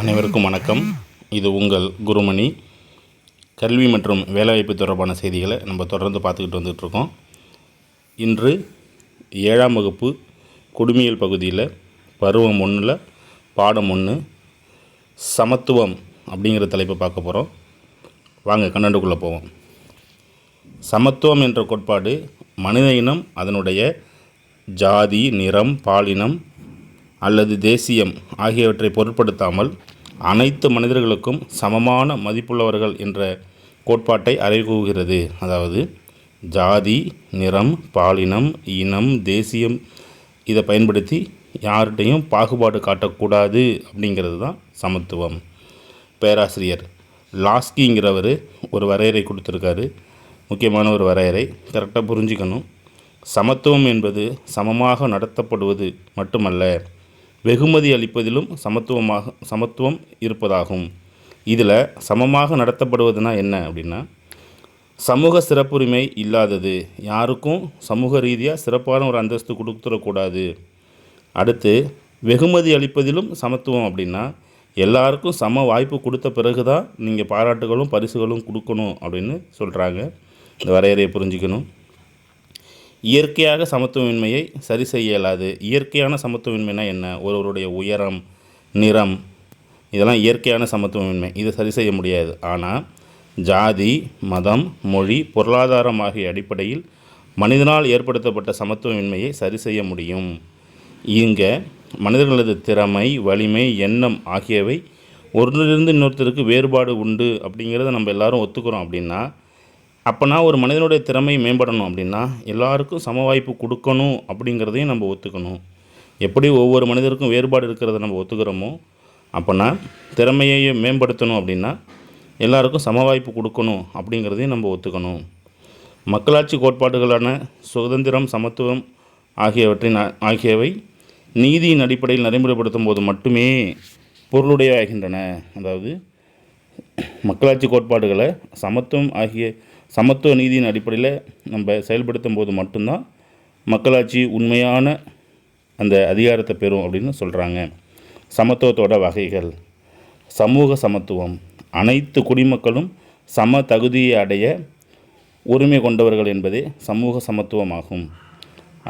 அனைவருக்கும் வணக்கம். இது உங்கள் குருமணி. கல்வி மற்றும் வேலைவாய்ப்பு தொடர்பான செய்திகளை நம்ம தொடர்ந்து பார்த்துக்கிட்டு வந்துட்டுருக்கோம். இன்று 7ஆம் வகுப்பு குடிமியல் பகுதியில் பருவம் 1 பாடம் 1 சமத்துவம் அப்படிங்கிற தலைப்பை பார்க்க போகிறோம். வாங்க கண்டென்ட்டுக்குள்ளே போவோம். சமத்துவம் என்ற கோட்பாடு மனித இனம் அதனுடைய ஜாதி, நிறம், பாலினம் அல்லது தேசியம் ஆகியவற்றை பொருட்படுத்தாமல் அனைத்து மனிதர்களுக்கும் சமமான மதிப்புள்ளவர்கள் என்ற கோட்பாட்டை அறைகூவுகிறது. அதாவது ஜாதி, நிறம், பாலினம், இனம், தேசியம் இதை பயன்படுத்தி யார்கிட்டையும் பாகுபாடு காட்டக்கூடாது அப்படிங்கிறது தான் சமத்துவம். பேராசிரியர் லாஸ்கிங்கிறவர் ஒரு வரையறை கொடுத்துருக்காரு. முக்கியமான ஒரு வரையறை, கரெக்டாக புரிஞ்சிக்கணும். சமத்துவம் என்பது சமமாக நடத்தப்படுவது மட்டுமல்ல, வெகுமதி அளிப்பதிலும் சமத்துவம் இருப்பதாகும். இதில் சமமாக நடத்தப்படுவதுனா என்ன அப்படின்னா, சமூக சிறப்புரிமை இல்லாதது, யாருக்கும் சமூக ரீதியாக சிறப்பான ஒரு அந்தஸ்து கொடுத்துடக்கூடாது. அடுத்து வெகுமதி அளிப்பதிலும் சமத்துவம் அப்படின்னா, எல்லாருக்கும் சம வாய்ப்பு கொடுத்த பிறகு தான் நீங்கள் பாராட்டுகளும் பரிசுகளும் கொடுக்கணும் அப்படின்னு சொல்கிறாங்க. இந்த வரையறையை புரிஞ்சிக்கணும். இயற்கையாக சமத்துவமின்மையை சரி செய்ய இயலாது. இயற்கையான சமத்துவமின்மைனா என்ன? ஒருவருடைய உயரம், நிறம், இதெல்லாம் இயற்கையான சமத்துவமின்மை. இதை சரி செய்ய முடியாது. ஆனால் ஜாதி, மதம், மொழி, பொருளாதாரம் ஆகிய அடிப்படையில் மனிதனால் ஏற்படுத்தப்பட்ட சமத்துவமின்மையை சரி செய்ய முடியும். இங்கே மனிதர்களது திறமை, வலிமை, எண்ணம் ஆகியவை ஒன்றிலிருந்து இன்னொருத்தருக்கு வேறுபாடு உண்டு அப்படிங்கிறத நம்ம எல்லாரும் ஒத்துக்கிறோம். அப்படின்னா அப்போனா ஒரு மனிதனுடைய திறமை மேம்படணும் அப்படின்னா எல்லாருக்கும் சம வாய்ப்பு கொடுக்கணும் அப்படிங்கிறதையும் நம்ம ஒத்துக்கணும். எப்படி ஒவ்வொரு மனிதருக்கும் வேறுபாடு இருக்கிறத நம்ம ஒத்துக்கிறோமோ, அப்போனா திறமையை மேம்படுத்தணும் அப்படின்னா எல்லாருக்கும் சம வாய்ப்பு கொடுக்கணும் அப்படிங்கிறதையும் நம்ம ஒத்துக்கணும். மக்களாட்சி கோட்பாடுகளான சுதந்திரம், சமத்துவம் ஆகியவை நீதியின் அடிப்படையில் நடைமுறைப்படுத்தும் போது மட்டுமே பொருளுடையவாகின்றன. அதாவது மக்களாட்சி கோட்பாடுகளை சமத்துவ நீதியின் அடிப்படையில் நம்ம செயல்படுத்தும் போது மட்டும்தான் மக்களாட்சி உண்மையான அந்த அதிகாரத்தை பெறும் அப்படின்னு சொல்கிறாங்க. சமத்துவத்தோட வகைகள். சமூக சமத்துவம், அனைத்து குடிமக்களும் சம தகுதியை அடைய உரிமை கொண்டவர்கள் என்பதே சமூக சமத்துவமாகும்.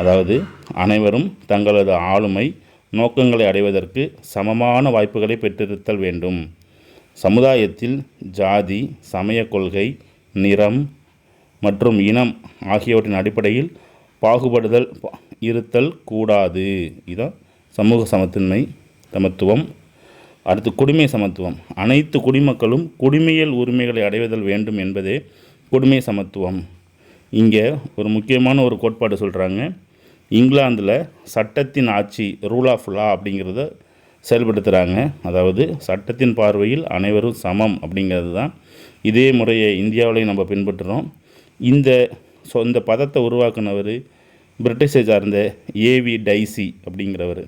அதாவது அனைவரும் தங்களது ஆளுமை நோக்கங்களை அடைவதற்கு சமமான வாய்ப்புகளை பெற்றிருத்தல் வேண்டும். சமுதாயத்தில் ஜாதி, சமய கொள்கை, நிறம் மற்றும் இனம் ஆகியவற்றின் அடிப்படையில் பாகுபடுதல் இருத்தல் கூடாது. இதுதான் சமூக சமத்துவம். அடுத்து குடிமை சமத்துவம். அனைத்து குடிமக்களும் குடிமையல் உரிமைகளை அடைவதல் வேண்டும் என்பதே குடிமை சமத்துவம். இங்கே ஒரு முக்கியமான ஒரு கோட்பாடு சொல்கிறாங்க. இங்கிலாந்தில் சட்டத்தின் ஆட்சி, ரூல் ஆஃப் லா அப்படிங்கிறத செயல்படுத்துகிறாங்க. அதாவது சட்டத்தின் பார்வையில் அனைவரும் சமம் அப்படிங்கிறது தான். இதே முறையை இந்தியாவிலையும் நம்ம பின்பற்றுறோம். இந்த பதத்தை உருவாக்குனவர் பிரிட்டிஷை சார்ந்த ஏவி டைசி அப்படிங்கிறவர்.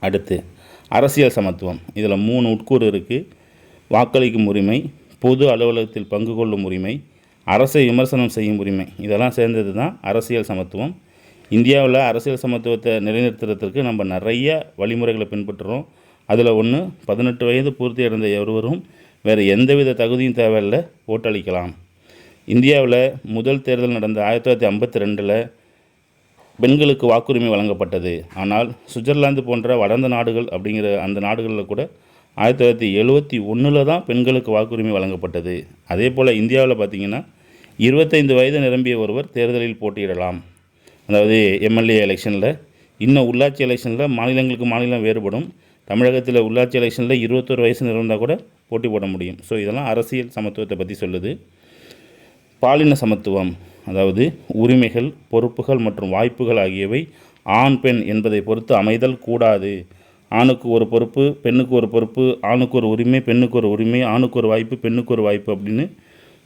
அடுத்து அரசியல் சமத்துவம். இதில் 3 உட்கூறு இருக்குது. வாக்களிக்கும் உரிமை, பொது அலுவலகத்தில் பங்கு கொள்ளும் உரிமை, அரசை விமர்சனம் செய்யும் உரிமை, இதெல்லாம் சேர்ந்தது தான் அரசியல் சமத்துவம். இந்தியாவில் அரசியல் சமத்துவத்தை நிலைநிறுத்துறதுக்கு நம்ம நிறைய வழிமுறைகளை பின்பற்றுறோம். அதில் ஒன்று, 18 வயது பூர்த்தி அடைந்த எவரும் வேறு எந்தவித தகுதியும் தேவையில்லை, ஓட்டளிக்கலாம். இந்தியாவில் முதல் தேர்தல் நடந்த 1952 பெண்களுக்கு வாக்குரிமை வழங்கப்பட்டது. ஆனால் சுவிட்சர்லாந்து போன்ற வளர்ந்த நாடுகள் அப்படிங்கிற அந்த நாடுகளில் கூட 1971 தான் பெண்களுக்கு வாக்குரிமை வழங்கப்பட்டது. அதே போல் இந்தியாவில் பார்த்திங்கன்னா 25 வயது நிரம்பிய ஒருவர் தேர்தலில் போட்டியிடலாம். அதாவது எம்எல்ஏ எலெக்ஷனில். இன்னும் உள்ளாட்சி எலெக்ஷனில் மாநிலங்களுக்கு மாநிலம் வேறுபடும். தமிழகத்தில் உள்ளாட்சி எலெக்ஷனில் 21 வயசு நிரம்பினால் கூட போட்டி போட முடியும். ஸோ இதெல்லாம் அரசியல் சமத்துவத்தை பற்றி சொல்லுது. பாலின சமத்துவம். அதாவது உரிமைகள், பொறுப்புகள் மற்றும் வாய்ப்புகள் ஆகியவை ஆண் பெண் என்பதை பொறுத்து அமைதல் கூடாது. ஆணுக்கு ஒரு பொறுப்பு, பெண்ணுக்கு ஒரு பொறுப்பு, ஆணுக்கு ஒரு உரிமை, பெண்ணுக்கு ஒரு உரிமை, ஆணுக்கு ஒரு வாய்ப்பு, பெண்ணுக்கு ஒரு வாய்ப்பு அப்படின்னு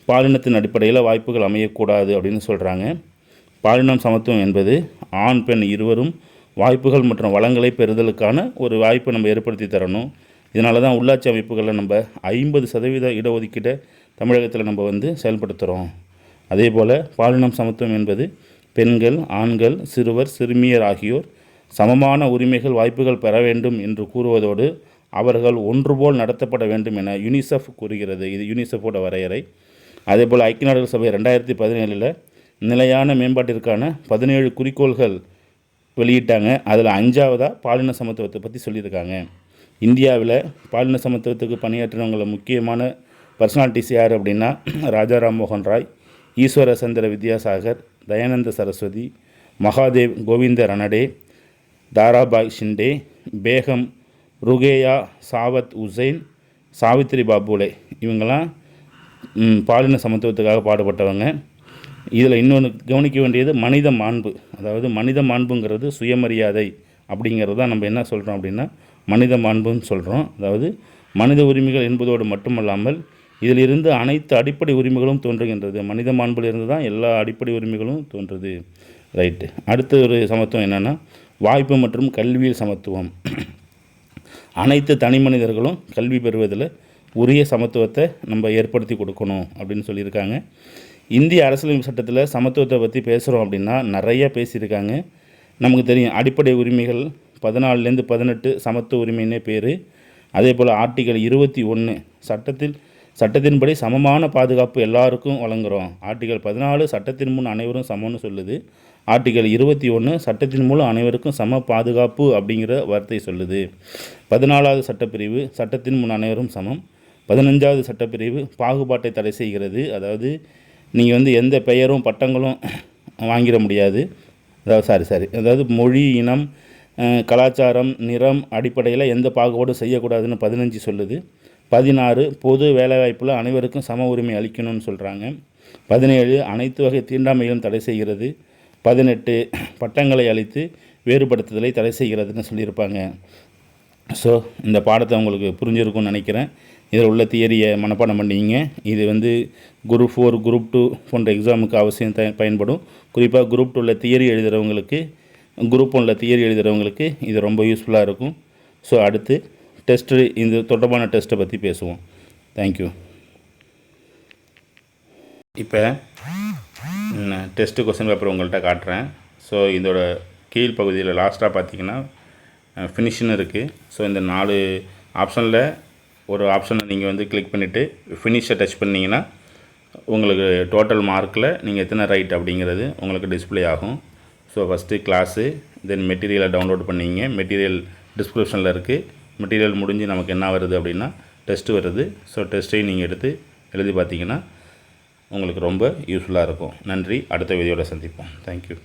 பாலினத்தின் அடிப்படையில் வாய்ப்புகள் அமையக்கூடாது அப்படின்னு சொல்கிறாங்க. பாலினம் சமத்துவம் என்பது ஆண் பெண் இருவரும் வாய்ப்புகள் மற்றும் வளங்களை பெறுதலுக்கான ஒரு வாய்ப்பை நம்ம ஏற்படுத்தி தரணும். இதனால தான் உள்ளாட்சி அமைப்புகளில் நம்ம 50% இடஒதுக்கீட்டை தமிழகத்தில் நம்ம செயல்படுத்துகிறோம். அதே போல் பாலினம் சமத்துவம் என்பது பெண்கள், ஆண்கள், சிறுவர், சிறுமியர் ஆகியோர் சமமான உரிமைகள், வாய்ப்புகள் பெற வேண்டும் என்று கூறுவதோடு அவர்கள் ஒன்றுபோல் நடத்தப்பட வேண்டும் என யுனிசெஃப் கூறுகிறது. இது யுனிசெஃபோட வரையறை. அதேபோல் ஐக்கிய நாடுகள் சபை 2017 நிலையான மேம்பாட்டிற்கான 17 குறிக்கோள்கள் வெளியிட்டாங்க. அதில் 5ஆவதாக பாலின சமத்துவத்தை பற்றி சொல்லியிருக்காங்க. இந்தியாவில் பாலின சமத்துவத்துக்கு பணியாற்றினவங்கள முக்கியமான பர்சனாலிட்டிஸ் யார் அப்படின்னா ராஜாராம் மோகன் ராய், ஈஸ்வர சந்திர வித்யாசாகர், தயானந்த சரஸ்வதி, மகாதேவ் கோவிந்த ரணடே, தாராபாய் ஷிண்டே, பேகம் ருகேயா சாவத் உசைன், சாவித்ரி பாபுலே இவங்கெல்லாம் பாலின சமத்துவத்துக்காக பாடுபட்டவங்க. இதில் இன்னொன்று கவனிக்க வேண்டியது மனித மாண்பு. அதாவது மனித மாண்புங்கிறது சுயமரியாதை அப்படிங்கிறது தான் நம்ம என்ன சொல்கிறோம் அப்படின்னா மனித மாண்புன்னு சொல்கிறோம். அதாவது மனித உரிமைகள் என்பதோடு மட்டுமல்லாமல் இதிலிருந்து அனைத்து அடிப்படை உரிமைகளும் தோன்றுகின்றது. மனித மாண்பிலிருந்து தான் எல்லா அடிப்படை உரிமைகளும் தோன்றுது. ரைட்டு. அடுத்த ஒரு சமத்துவம் என்னென்னா வாய்ப்பு மற்றும் கல்வியில் சமத்துவம். அனைத்து தனி மனிதர்களும் கல்வி பெறுவதில் உரிய சமத்துவத்தை நம்ம ஏற்படுத்தி கொடுக்கணும் அப்படின்னு சொல்லியிருக்காங்க. இந்திய அரசியலமைப்பு சட்டத்தில் சமத்துவத்தை பற்றி பேசுகிறோம் அப்படின்னா நிறைய பேசியிருக்காங்க. நமக்கு தெரியும் அடிப்படை உரிமைகள் 14லேருந்து 18 சமத்துவ உரிமைன்னே பேர். அதே போல் ஆர்டிகல் 21 சட்டத்தின்படி சமமான பாதுகாப்பு எல்லாருக்கும் வழங்குகிறோம். ஆர்டிகல் 14 சட்டத்தின் முன் அனைவரும் சமம்னு சொல்லுது. ஆர்டிகல் 21 சட்டத்தின் மூலம் அனைவருக்கும் சம பாதுகாப்பு அப்படிங்கிற வார்த்தை சொல்லுது. 14வது சட்டப்பிரிவு சட்டத்தின் முன் அனைவரும் சமம். 15வது சட்டப்பிரிவு பாகுபாட்டை தடை செய்கிறது. அதாவது நீங்கள் எந்த பெயரும் பட்டங்களும் வாங்கிட முடியாது. அதாவது மொழி, இனம், கலாச்சாரம், நிறம் அடிப்படையில் எந்த பாகுபாடும் செய்யக்கூடாதுன்னு 15 சொல்லுது. 16 பொது வேலைவாய்ப்பில் அனைவருக்கும் சம உரிமை அளிக்கணும்னு சொல்கிறாங்க. 17 அனைத்து வகை தீண்டாமைகளும் தடை செய்கிறது. 18 பட்டங்களை அளித்து வேறுபடுத்துதலை தடை செய்கிறதுன்னு சொல்லியிருப்பாங்க. ஸோ இந்த பாடத்தை உங்களுக்கு புரிஞ்சிருக்கும்னு நினைக்கிறேன். இதில் உள்ள தியரியை மனப்பாடம் பண்ணிங்க. இது குரூப் 4 குரூப் 2 போன்ற எக்ஸாமுக்கு அவசியம் பயன்படும். குறிப்பாக குரூப் 2ல தியரி எழுதுகிறவங்களுக்கு, குரூப் 1ல் தியரி எழுதுகிறவங்களுக்கு இது ரொம்ப யூஸ்ஃபுல்லாக இருக்கும். ஸோ அடுத்து டெஸ்ட்டு, இந்த தொடர்பான டெஸ்ட்டை பற்றி பேசுவோம். தேங்க்யூ. இப்போ டெஸ்ட்டு கொஸ்டின் பேப்பர் உங்கள்கிட்ட காட்டுறேன். ஸோ இதோட கீழ் பகுதியில் லாஸ்ட்டாக பார்த்தீங்கன்னா ஃபினிஷ்னு இருக்குது. ஸோ இந்த 4 ஆப்ஷனில் ஒரு ஆப்ஷனை நீங்கள் கிளிக் பண்ணிவிட்டு ஃபினிஷை டச் பண்ணிங்கன்னா உங்களுக்கு டோட்டல் மார்க்கில் நீங்கள் எத்தனை ரைட் அப்படிங்கிறது உங்களுக்கு டிஸ்பிளே ஆகும். ஸோ ஃபஸ்ட்டு கிளாஸு, தென் மெட்டீரியலை டவுன்லோட் பண்ணிங்க. மெட்டீரியல் டிஸ்கிரிப்ஷனில் இருக்குது. மெட்டீரியல் முடிஞ்சு நமக்கு என்ன வருது அப்படின்னா டெஸ்ட்டு வருது. ஸோ டெஸ்ட்டையும் நீங்கள் எடுத்து எழுதி பார்த்தீங்கன்னா உங்களுக்கு ரொம்ப யூஸ்ஃபுல்லாக இருக்கும். நன்றி. அடுத்த வீடியோவில் சந்திப்போம். தேங்க்யூ.